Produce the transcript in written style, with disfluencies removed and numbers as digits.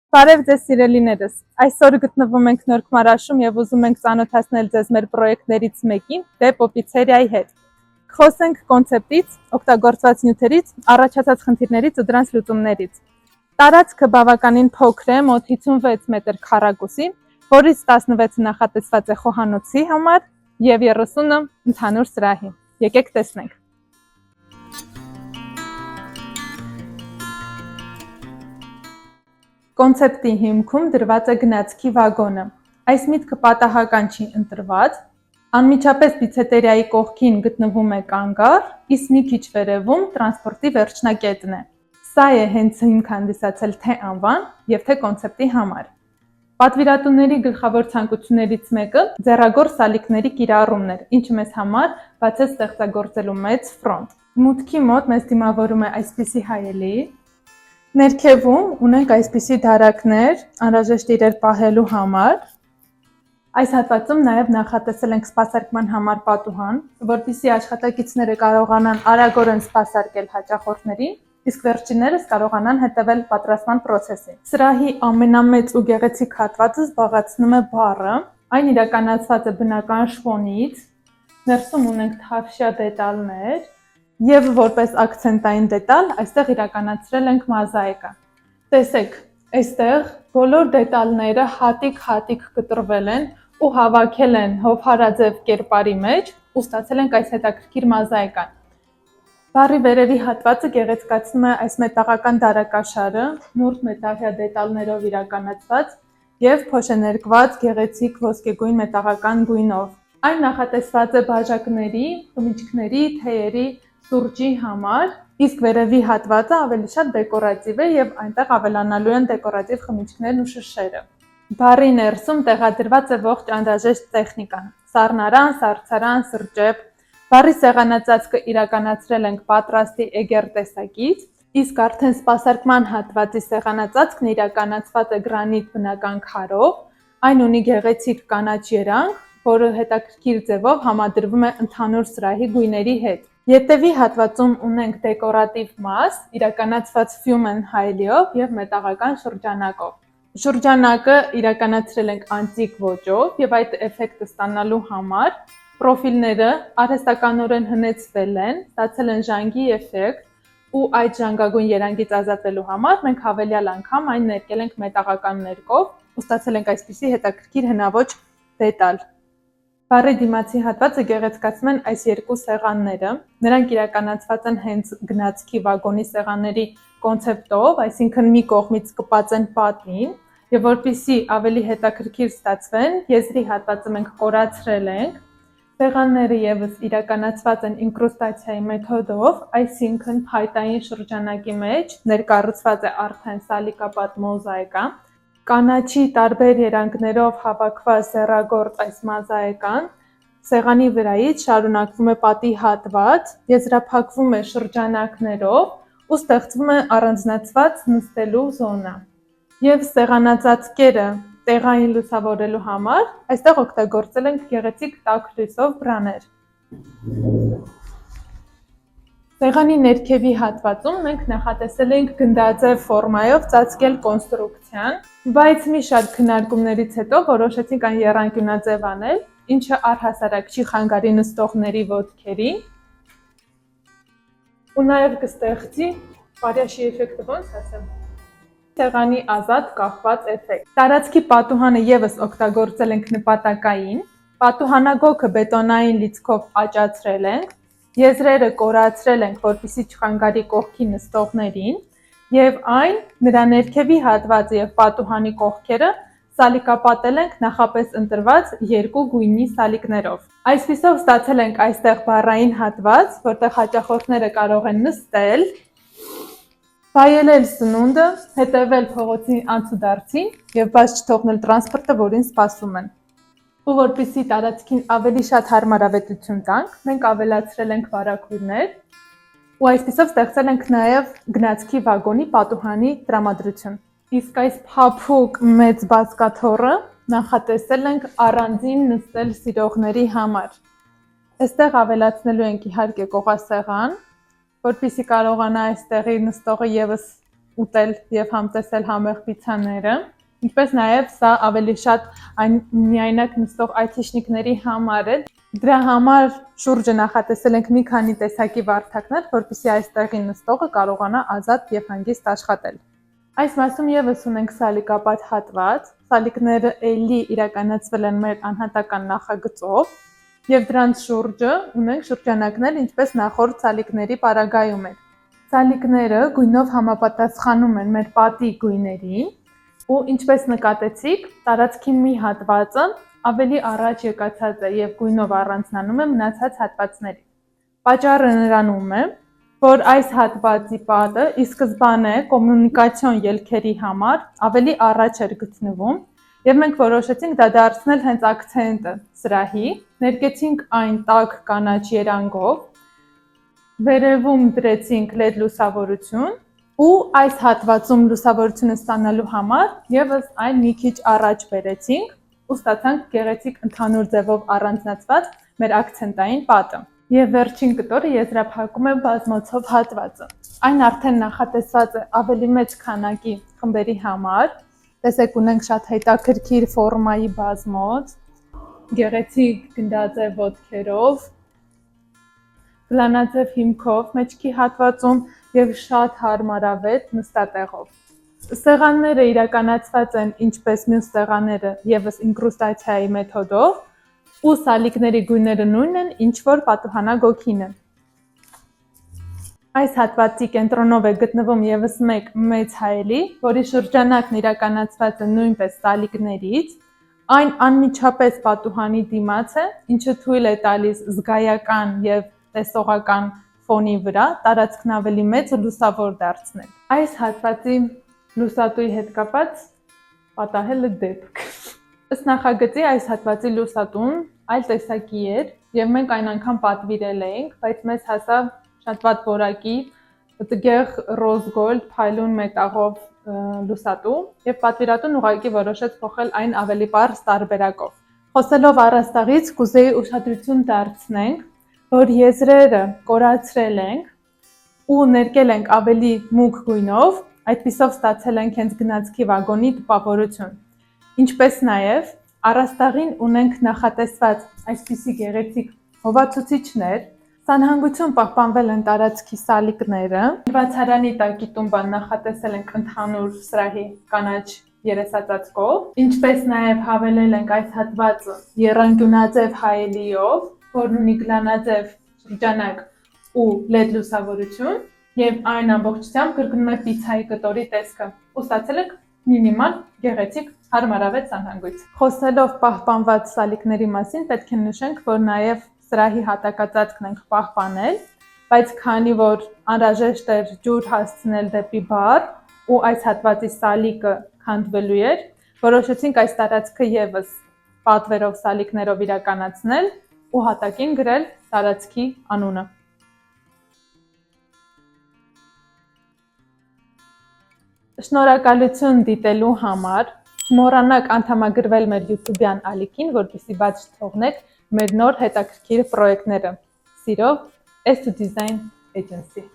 Բարև ձեզ սիրելիներս, այսօր գտնվում ենք Նոր Քմարաշում և ուզում ենք ծանոթացնել ձեզ մեր պրոյեկտներից մեկին Դեպո պիցերիայի հետ։ Խոսենք կոնցեպտից, օգտագործված նյութերից, առաջացած խնդիրներից ու դրանց լուծումներից։ Տարածքը բավականին փոքր է, մոտ 56 մետր քառակուսի, որից 16 նախատեսված է խոհանոցի համար և 30-ը ընդհանուր սրահի։ Եկեք տեսնենք։ Կոնցեպտի հիմքում դրված է գնացքի վագոնը։ Այս միտքը պատահական չի ընտրված։ Անմիջապես պիցետերիայի կողքին գտնվում է կանգառ, իսկ մի քիչ վերևում տրանսպորտի վերջնակետն է։ Սա է հենց հիմք հանդիսացել թե անվան և թե կոնցեպտի համար։ Պատվիրատուների գլխավոր ցանկություններից մեկը ձեռագործ սալիկների կիրառումն էր, ինչը մեզ համար բացեց ստեղծագործելու մեծ ֆրոնտ։ Մուտքի մոտ մեզ դիմավորում է այսպիսի հայելի։ Ներքևում ունենք այսպիսի դարակներ, անհրաժեշտ իրեր պահելու համար։ Այս հատվածում նաև նախատեսել ենք սպասարկման համար պատուհան, որպեսզի աշխատակիցները կարողանան արագորեն սպասարկել հաճախորդներին, իսկ վերջիններս կարողանան հետևել պատրաստման պրոցեսին։ Սրահի ամենամեծ ու գեղեցիկ հատվածը զբաղեցնում է բառը, այն իրականացված է բնական շվոնից, ներսում ունենք թավշյա դետալներ և որպես ակցենտային դետալ այստեղ իրականացրել ենք մոզաիկա։ Տեսեք, այստեղ բոլոր դետալները հատիկ-հատիկ կտրվել են ու հավաքել են հովհարաձև կերպարի մեջ ու ստացել ենք այս հետաքրքիր մոզաիկան։ Բառի վերևի հատվածը գեղեցկացնում է այս մետաղական դարակաշարը, նուրբ մետաղյա դետալներով իրականացված և փոշեներկված գեղեցիկ ոսկեգույն մետաղական գույնով։ Այն նախատեսված է բաժակների, խմիչքների, թեյերի, սուրճի համար, իսկ վերևի հատվածը ավելի շատ դեկորատիվ է և այնտեղ ավելանալու են դեկորատիվ խմիչքներն ու շշերը։ Բառի ներսում տեղադրված է ողջ անհրաժեշտ տեխնիկան՝ սառնարան, սառցարան, սրճեպ։ Բառի սեղանածածկը իրականացրել ենք պատրաստի էգեր տեսակից, իսկ արդեն սպասարկման հատվածի սեղանածածկն իրականացված է գրանիտ բնական քարով, այն ունի գեղեցիկ կանաչ երանգ, որը հետաքրքիր ձևով համադրվում է ընդհանուր սրահի գույների հետ։ Ետևի հատվածում ունենք դեկորատիվ մաս, իրականացված ֆյումեն հայելիով և մետաղական շրջանակով։ Շրջանակը իրականացրել ենք անտիկ ոճով և այդ էֆեկտը ստանալու համար պրոֆիլները արհեստականորեն հնեցվել են, ստացել են ժանգի էֆեկտ ու այդ ժանգագույն երանգից ազատվելու համար մենք հավելյալ անգամ այն ներկել ենք մետաղական ներկով ու ստացել ենք այսպիսի հետաքրքիր հնաոճ դետալ։ Բառի դիմացի հատվածը գեղեցկացնում են այս երկու սեղանները, նրանք իրականացված են հենց գնացքի վագոնի սեղանների կոնցեպտով, այսինքն մի կողմից կպած են պատին և որպեսզի ավելի հետաքրքիր ստացվեն, եզրի հատվածը մենք կորացրել ենք, սեղանները ևս իրականացված են ինկրուստացիայի մեթոդով, այսինքն փայտային շրջանակի մեջ ներկառուցված է արդեն սալիկապատ մոզաիկա, կանաչի տարբեր երանգներով հավաքված ձեռագործ այս մոզաիկան սեղանի վրայից շարունակվում է պատի հատված, եզրափակվում է շրջանակներով ու ստեղծվում է առանձնացված նստելու զոնա։ Եվ սեղանածածկերը տեղային լուսավորելու համար այստեղ օգտագործել ենք գեղեցիկ տաք լույսով բրաներ։ Սեղանի ներքևի հատվածում մենք նախատեսել ենք գնդաձև ֆորմայով ծածկել կոնստրուկցիան, բայց մի շարք քննարկումներից հետո որոշեցինք այն եռանկյունաձև անել, ինչը առհասարակ չի խանգարի նստողների ոտքերին ու նաև կստեղծի բարյաշի էֆեկտը, ոնց ասեմ, սեղանի ազատ կախված էֆեկտ։ Տարածքի պատուհանը ևս օգտագործել ենք նպատակային, պատուհանագոգը բետոնային լիցքով աճացրել ենք, եզրերը կորացրել ենք, որպեսզի չխանգարի կողքի նստողներին և այն նրա ներքևի հատվածը և պատուհանի կողքերը սալիկապատել ենք նախապես ընտրված երկու գույնի սալիկներով։ Այսպիսով ստացել ենք այստեղ բառային հատված, որտեղ հաճախորդները կարող են նստել, վայելել սնունդը, հետևել փողոցի անցուդարձին և բաց չթողնել տրանսպորտը, որին սպասում են։ Ու որպեսզի տարածքին ավելի շատ հարմարավետություն տանք, մենք ավելացրել ենք վարագույրներ ու այսպիսով ստեղծել ենք նաև գնացքի վագոնի պատուհանի տրամադրություն։ Իսկ այս փափուկ մեծ բազկաթոռը նախատեսել ենք առանձին նստել սիրողների համար։ Այստեղ ավելացնելու ենք իհարկե կողասեղան, որպեսզի կարողանա այստեղի նստողը ևս ուտել եւ համտեսել համեղ պիցցաները, ինչպես նաեւ սա ավելի շատ այն միայնակ նստող այթիշնիկների համար է։ Դրա համար շուրջը նախատեսել ենք մի քանի տեսակի վարդակներ, որպեսզի այստեղի նստողը կարողանա ազատ եւ հանգիստ աշխատել։ Այս մասում եւս ունենք սալիկապատ հատված, սալիկները էլի իրականացվել են մեր անհատական նախագծով եւ դրանց շուրջը ունենք շրջանակներ, ինչպես նախորդ սալիկների պարագայում էր։ Սալիկները գույնով համապատասխանում են մեր պատի գույներին ու ինչպես նկատեցիք, տարածքի մի հատվածը ավելի առաջ եկածած է եւ գույնով առանձնանում է մնացած հատվածների։ Պատճառը նրանում է, որ այս հատվածի պատը ի սկզբանե կոմունիկացիոն ելքերի համար ավելի առաջ էր գտնվում եւ մենք որոշեցինք դա դարձնել հենց ակցենտը սրահի, ներկեցինք այն տաք կանաչ երանգով, վերևում դրեցինք LED լուսավորություն ու այս հատվածում լուսավորությունը ստանալու համար եւս այն մի քիչ առաջ բերեցինք ու ստացանք գեղեցիկ ընդհանուր ձևով առանձնացված մեր ակցենտային պատը։ Եվ վերջին կտորը եզրափակում է բազմոցով հատվածը։ Այն արդեն նախատեսված է ավելի մեծ քանակի խմբերի համար։ Տեսեք, ունենք շատ հետաքրքիր ֆորմայի բազմոց, գեղեցիկ գնդաձև ոտքերով, գլանաձև հիմքով մեջքի հատվածում եւ շատ հարմարավետ նստատեղով։ Սեղանները իրականացված են ինչպես մյուս սեղանները եւս ինկրուստացիայի մեթոդով, ու սալիկների գույները նույնն են, ինչ որ պատուհանագոգին է։ Այս հատվածի կենտրոնով է գտնվում եւս մեկ մեծ հայելի, որի շրջանակն իրականացված է նույնպես սալիկներից, այն անմիջապես պատուհանի դիմաց է, ինչը թույլ է տալիս զգայական եւ տեսողական ֆոնի վրա տարածքն ավելի մեծ ու լուսավոր դարձնել։ Այս հատվածի լուսատուի հետ կապած պատահել է դեպք։ Ըստ նախագծի այս հատվածի լուսատուն այլ տեսակի էր եւ մենք այն անգամ պատվիրել էինք, բայց մեզ հասավ շատ վատ որակի տգեղ ռոզ գոլդ փայլուն մետաղով լուսատու եւ պատվիրատուն ուղղակի որոշեց փոխել այն ավելի պարզ տարբերակով։ Խոսելով առաստաղից, կուզեի ուշադրություն դարձնենք, որ եզրերը կորացրել ենք ու ներկել ենք ավելի մուգ գույնով, այդպիսով ստացել ենք հենց գնացքի վագոնի տպավորություն։ Ինչպես նաև առաստաղին ունենք նախատեսված այսպիսի գեղեցիկ հովացուցիչներ, սանհանգություն պահպանվել են տարածքի սալիկները, բացարանի տակի տումբան նախատեսել ենք ընդհանուր սրահի կանաչ երեսածածկով, ինչպես նաև հավելել ենք այս հատվածը եռանկյունաձև հայելիով, որն ունի գլանաձև շրջանակ ու LED լուսավորություն եւ այն ամբողջությամբ կրկնում է պիցցայի կտորի տեսքը։ Ու ստացել եք մինիմալ գեղեցիկ հարմարավետ սանհանգույց։ Խոսելով պահպանված սալիկների մասին, պետք է նշենք, որ նաև սրահի հատակածածկն ենք պահպանել, բայց քանի որ անհրաժեշտ էր ջուր հասցնել դեպի բար ու այս հատվածի սալիկը քանդվելու էր, որոշեցինք այս տարածքը եւս պատվերով սալիկներով իրականացնել ու հատակին գրել տարածքի անունը։ Շնորհակալություն դիտելու համար, չմոռանաք անդամագրվել մեր YouTube-յան ալիքին, որպեսզի բաց չթողնեք մեր նոր հետաքրքիր պրոյեկտները։ Սիրով, S2 Design Agency։